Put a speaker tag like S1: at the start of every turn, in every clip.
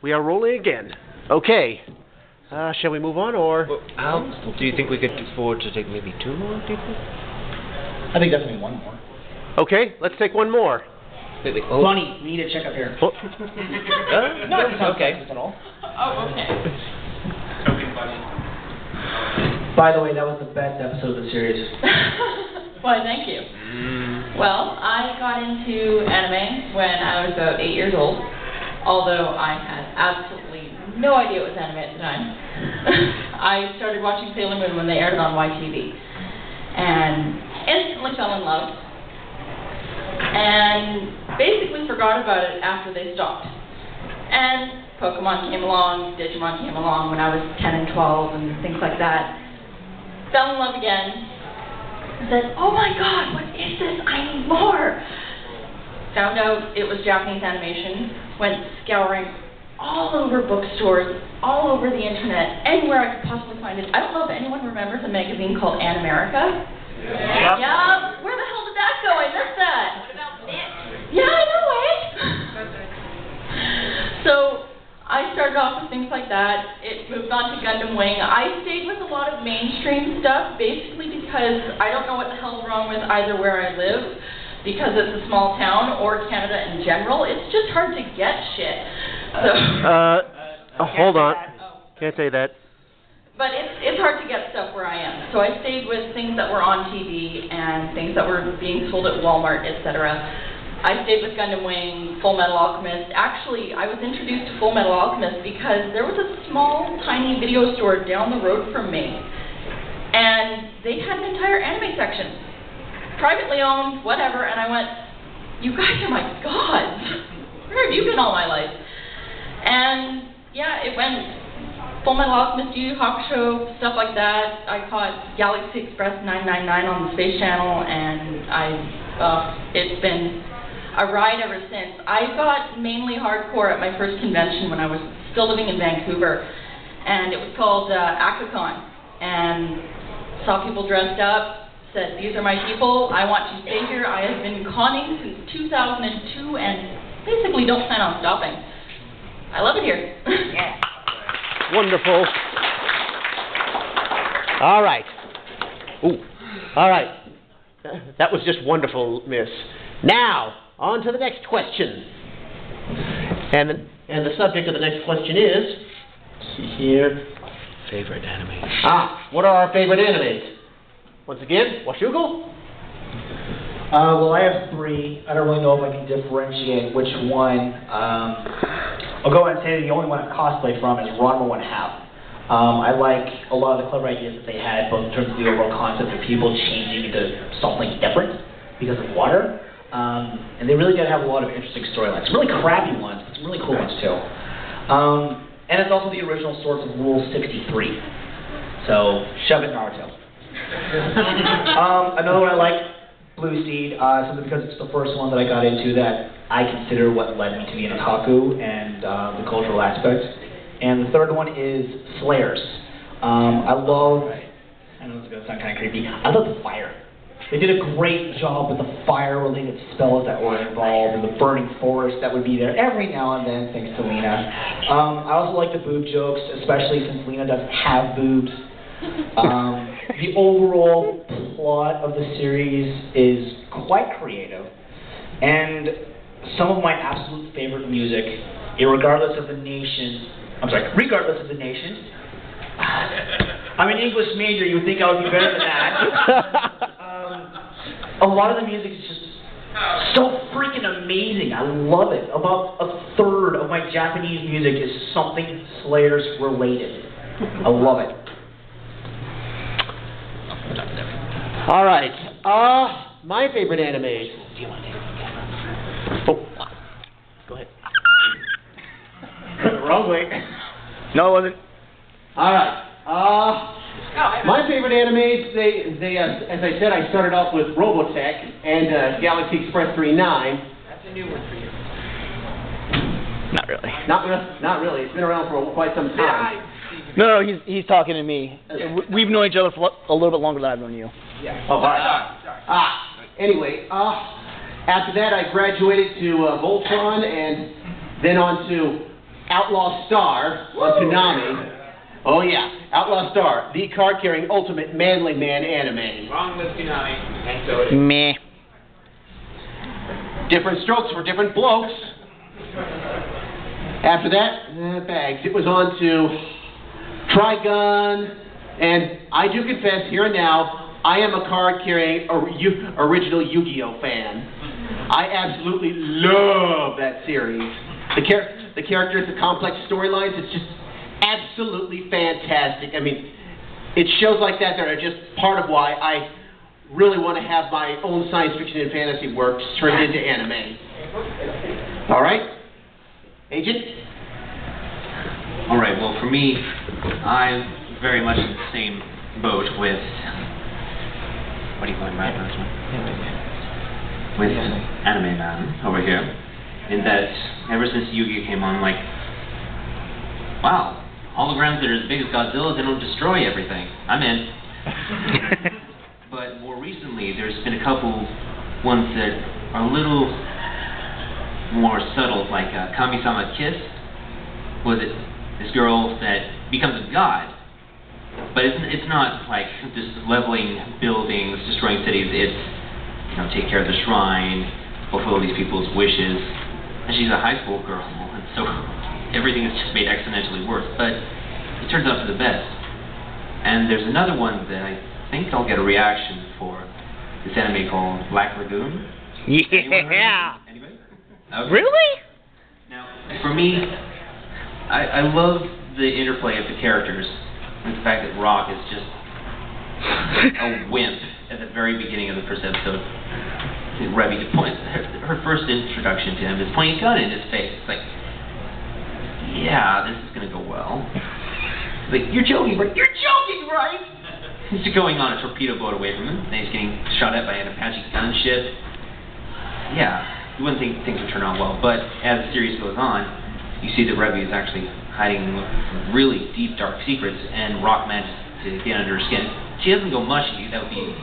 S1: we are rolling again. Okay. Shall we move on, or?
S2: Well, do you think we could afford to take maybe 2 more, do you think?
S3: I think definitely 1 more.
S1: Okay, let's take 1 more.
S2: Wait,
S3: Bunny, we need to check up here.
S1: Oh.
S3: No, it's not
S2: okay.
S3: sexist at all.
S4: Oh, okay.
S3: By the way, that was the best episode of the series.
S4: Why, thank you. Well, I got into anime when I was about 8 years old, although I had absolutely no idea it was anime at the time. I started watching Sailor Moon when they aired it on YTV, and instantly fell in love, and basically forgot about it after they stopped. And Pokemon came along, Digimon came along when I was 10 and 12, and things like that. Fell in love again. Said, oh my god, what is this? I need more! Found out it was Japanese animation, went scouring all over bookstores, all over the internet, anywhere I could possibly find it. I don't know if anyone remembers a magazine called Animerica. Yeah. Where the hell did that go? I missed that. What about Nick? Yeah, I know, eh? So I started off with things like that. It moved on to Gundam Wing. I stayed with a lot of mainstream stuff, basically because I don't know what the hell's wrong with either where I live, because it's a small town, or Canada in general. It's just hard to get shit. So.
S1: Hold on. Can't say that.
S4: But it's hard to get stuff where I am. So I stayed with things that were on TV and things that were being sold at Walmart, etc. I stayed with Gundam Wing, Full Metal Alchemist. Actually, I was introduced to Full Metal Alchemist because there was a small, tiny video store down the road from me, and they had an entire anime section, privately owned, whatever, and I went, you guys are my gods. Where have you been all my life? And yeah, it went Full Metal Alchemist, Yu Yu Hakusho, stuff like that. I caught Galaxy Express 999 on the Space Channel, and it's been a ride ever since. I got mainly hardcore at my first convention when I was still living in Vancouver, and it was called Sakuracon, and saw people dressed up, said, these are my people, I want to stay here. I have been conning since 2002 and basically don't plan on stopping. I love it here. Yeah.
S1: Wonderful. All right. Ooh. All right. That was just wonderful, miss. Now, on to the next question. And the subject of the next question is, here,
S2: Favorite anime.
S1: what are our favorite animes? Once again, Washugo?
S3: Well, I have 3. I don't really know if I can differentiate which one. I'll go ahead and say the only one I cosplay from is Ranma 1/2. I like a lot of the clever ideas that they had, both in terms of the overall concept of people changing into something different because of water. And they really did have a lot of interesting storylines. Some really crappy ones, but some really cool ones too. And it's also the original source of Rule 63. So, shove it, Naruto. Another one I like, Blue Seed, simply because it's the first one that I got into that I consider what led me to be an otaku and the cultural aspects. And the third one is Slayers. I know this is going to sound kind of creepy, I love the fire. They did a great job with the fire-related spells that were involved and the burning forest that would be there every now and then, thanks to Lena. I also like the boob jokes, especially since Lena doesn't have boobs. The overall plot of the series is quite creative, and some of my absolute favorite music, regardless of the nation. I'm an English major, you would think I would be better than that. A lot of the music is just so freaking amazing. I love it. About a third of my Japanese music is something Slayers related. I love it.
S1: All right. My favorite animes. Oh. Go ahead.
S3: Wrong way.
S1: No, it wasn't. All right. My favorite animes, they as I said, I started off with Robotech and Galaxy Express 39.
S2: That's a new one for you.
S1: Not really. It's been around for quite some time.
S5: No, he's talking to me. We've known each other for a little bit longer than I've known you.
S1: Yeah. Oh, all right. Anyway, after that, I graduated to Voltron and then on to Outlaw Star of Toonami. Oh yeah, Outlaw Star, the card-carrying ultimate manly man anime.
S2: Wrong with Tsunami. And so it is.
S5: Meh.
S1: Different strokes for different blokes. After that, bags. It was on to Trigun, and I do confess here and now, I am a card-carrying original Yu-Gi-Oh fan. I absolutely love that series. The characters, the complex storylines, it's just absolutely fantastic. I mean, it's shows like that that are just part of why I really want to have my own science fiction and fantasy works turned into anime. All right? Agent?
S6: All right, well, for me, I'm very much in the same boat with... What do you call him, right? With Anime Man over here. In that, ever since Yu-Gi-Oh came on, like, wow, holograms that are as big as Godzilla, they don't destroy everything. I'm in. But more recently, there's been a couple ones that are a little more subtle, like Kami-sama Kiss. Was it this girl that becomes a god? But it's not like just leveling buildings, destroying cities. It's, you know, take care of the shrine, fulfill these people's wishes. And she's a high school girl, and so everything is just made exponentially worse. But it turns out for the best. And there's another one that I think I'll get a reaction for. This anime called Black Lagoon.
S5: Yeah.
S6: Anybody? Okay.
S5: Really?
S6: Now, for me, I love the interplay of the characters. And the fact that Rock is just a wimp at the very beginning of the first episode. Revy, her first introduction to him is pointing a gun in his face. It's like, yeah, this is going to go well. Like, you're joking, right? You're joking, right? He's going on a torpedo boat away from him, and he's getting shot at by an Apache gunship. Yeah, you wouldn't think things would turn out well, but as the series goes on, you see that Revy is actually hiding some really deep, dark secrets, and Rock manages to get under her skin. She doesn't go mushy, that would be,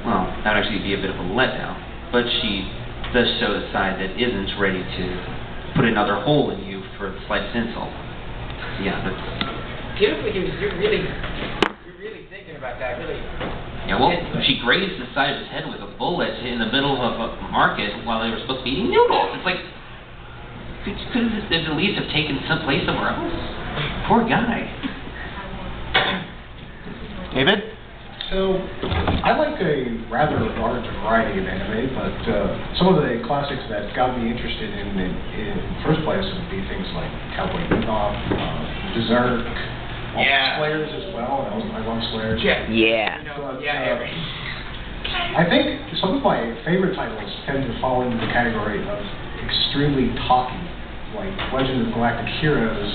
S6: well, that would actually be a bit of a letdown, but she does show the side that isn't ready to put another hole in you for the slightest insult. So yeah, that's...
S2: You're really thinking about that, really.
S6: Yeah, well, she grazed the side of his head with a bullet in the middle of a market while they were supposed to be eating noodles. It's like, couldn't this at least have taken someplace somewhere else? Poor guy.
S1: David?
S7: So, I like a rather large variety of anime, but some of the classics that got me interested in the first place would be things like Cowboy Bebop, Berserk, Slayers as well. I love Slayers.
S5: Yeah.
S7: But, I think some of my favorite titles tend to fall into the category of extremely talky, like Legend of Galactic Heroes,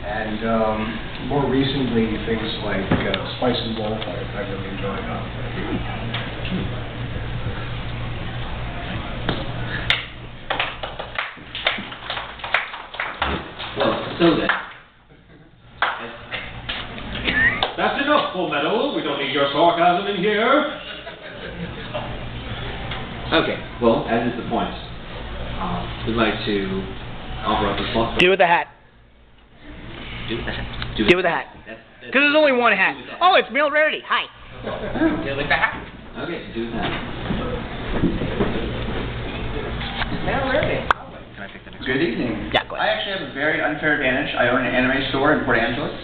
S7: and more recently things like Spice and Wolf. I really enjoyed that.
S6: Well, so then.
S8: That's enough, Full Metal. We don't need your sarcasm in here.
S6: Okay, well, as is the point, we'd like to offer up a slot.
S5: Do with the hat.
S6: Do that.
S5: Do with the hat. Because there's only one hat. Oh, it's male rarity. Hi.
S2: Do with the hat.
S6: Okay, do that.
S2: Now, really.
S6: Can I pick the next
S9: Good evening.
S5: Yeah, go
S9: I
S5: ahead.
S9: actually have a very unfair advantage. I own an anime store in Port Angeles.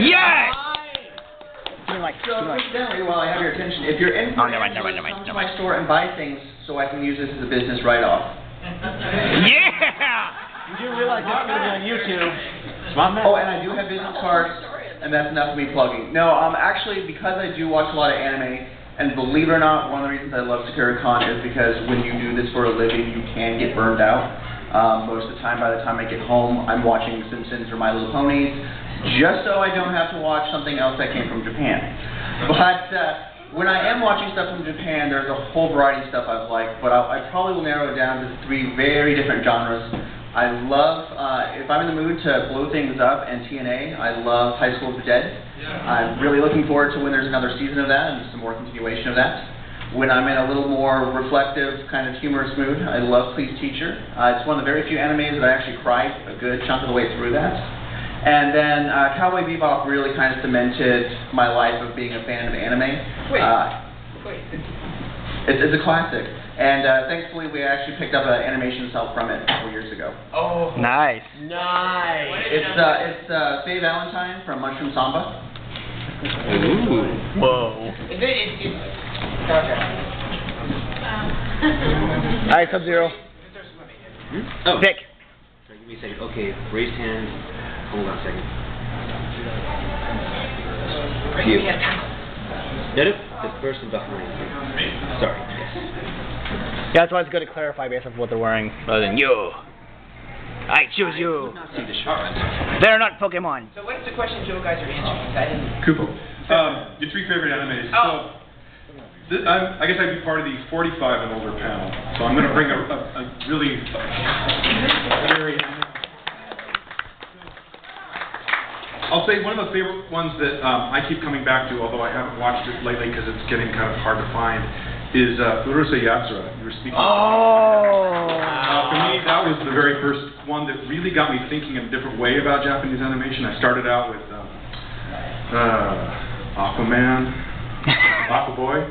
S5: Yes!
S9: So, incidentally, while I have your attention, if you're in Port Angeles, come to my store and buy things so I can use this as a business write-off.
S5: Yeah!
S1: You do realize it's going to be on YouTube.
S6: Smart man.
S9: Oh, and I do have business cards, and that's enough of me plugging. No, actually, because I do watch a lot of anime, and believe it or not, one of the reasons I love Sakuracon is because when you do this for a living, you can get burned out. Most of the time, by the time I get home, I'm watching Simpsons or My Little Ponies, just so I don't have to watch something else that came from Japan. But when I am watching stuff from Japan, there's a whole variety of stuff I've liked, but I probably will narrow it down to 3 very different genres. I love, if I'm in the mood to blow things up and TNA, I love High School of the Dead. I'm really looking forward to when there's another season of that and some more continuation of that. When I'm in a little more reflective, kind of humorous mood, I love Please Teacher. It's one of the very few animes that I actually cried a good chunk of the way through that. And then Cowboy Bebop really kind of cemented my life of being a fan of anime. It's a classic. And thankfully, we actually picked up an animation cell from it a couple years ago.
S5: Oh, nice.
S1: Nice.
S9: It's Faye Valentine from Mushroom Samba.
S2: Ooh.
S5: Whoa. All right, Sub-Zero.
S2: Oh.
S5: Pick.
S2: Sorry, give me a second. Okay, raised hand. Hold on a second. You. Did it? The person behind you. Sorry. Yes.
S5: Yeah, that's why it's good to clarify based on what they're wearing rather than you. I choose
S2: I
S5: you.
S2: did not see the shirt. I'm sorry.
S5: They're not Pokemon.
S10: So what's the question you guys are answering? I didn't...
S11: Kupo. Your 3 favorite animes. So, I guess I'd be part of the 45 and older panel. So I'm going to bring a really very... I'll say one of the favorite ones that I keep coming back to, although I haven't watched it lately because it's getting kind of hard to find, is Urusei Yatsura. You were speaking for me, that was the very first one that really got me thinking in a different way about Japanese animation. I started out with Aquaman, Aquaboy.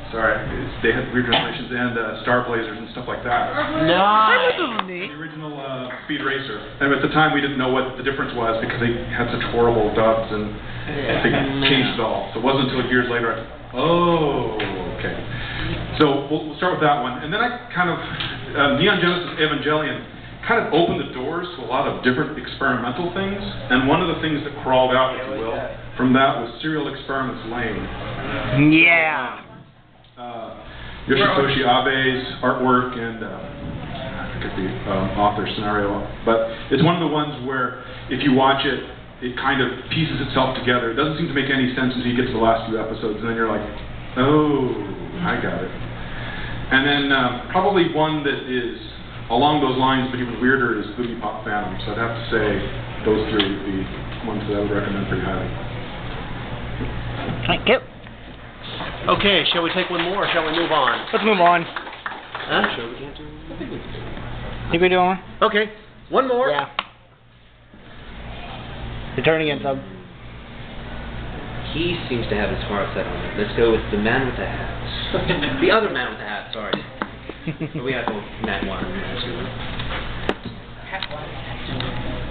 S11: Sorry, they had weird translations, and Star Blazers and stuff like that.
S1: Nice.
S11: The original Speed Racer. And at the time, we didn't know what the difference was because they had such horrible dubs, and they changed it all. So it wasn't until years later I thought, oh, okay. So we'll start with that one. And then I kind of, Neon Genesis Evangelion kind of opened the doors to a lot of different experimental things. And one of the things that crawled out, if you will, from that was Serial Experiments Lane.
S5: Yeah.
S11: Yoshitoshi Abe's artwork and I forget the author scenario, but it's one of the ones where if you watch it, it kind of pieces itself together. It doesn't seem to make any sense until you get to the last few episodes, and then you're like, oh, I got it. And then probably one that is along those lines, but even weirder, is Boogie Pop Phantom. So I'd have to say those 3 would be ones that I would recommend pretty highly.
S5: Thank you.
S1: Okay, shall we take one more, or shall we move on?
S5: Let's move on.
S1: Huh?
S5: Think we're doing one?
S1: Okay, one more.
S5: Yeah. Your turn again, Sub.
S2: He seems to have his heart set on it. Let's go with the man with the hat. The other man with the hat, sorry. But we have to go man 1 and man 2.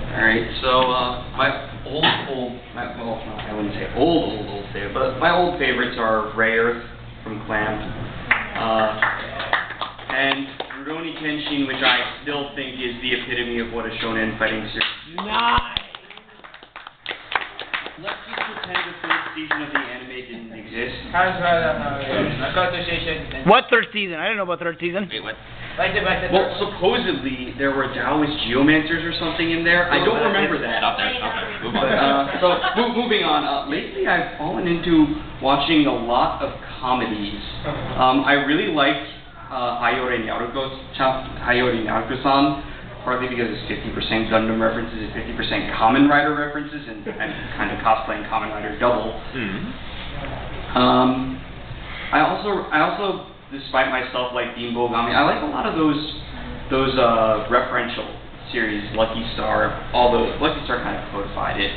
S12: Alright, so my I wouldn't say old favorite, but my old favorites are Ray Earth from Clamp, and Rurouni Kenshin, which I still think is the epitome of what a shonen fighting series.
S1: Nice.
S12: Let's just pretend the 3rd season of the anime didn't exist.
S5: What 3rd season? I didn't know about 3rd season.
S12: Wait, what? Well, supposedly there were Taoist geomancers or something in there. I don't remember that.
S6: Stop there. Move on.
S12: So moving on. Lately, I've fallen into watching a lot of comedies. I really like Hayori Naruko-san, partly because it's 50% Gundam references and 50% Kamen Rider references, and I'm kind of cosplaying Kamen Rider double. I also, despite myself, like Bean Bogami. I like a lot of those referential series, Lucky Star. Although Lucky Star kind of codified it.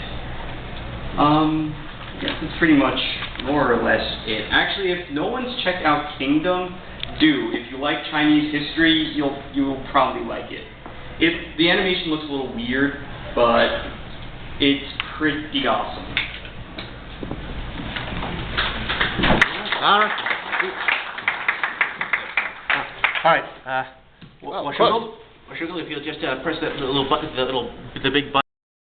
S12: I guess that's pretty much more or less it. Actually, if no one's checked out Kingdom, do. If you like Chinese history, you'll probably like it. The animation looks a little weird, but it's pretty awesome.
S1: All right. Well, Sugar, if you'll just press that little button, the big button.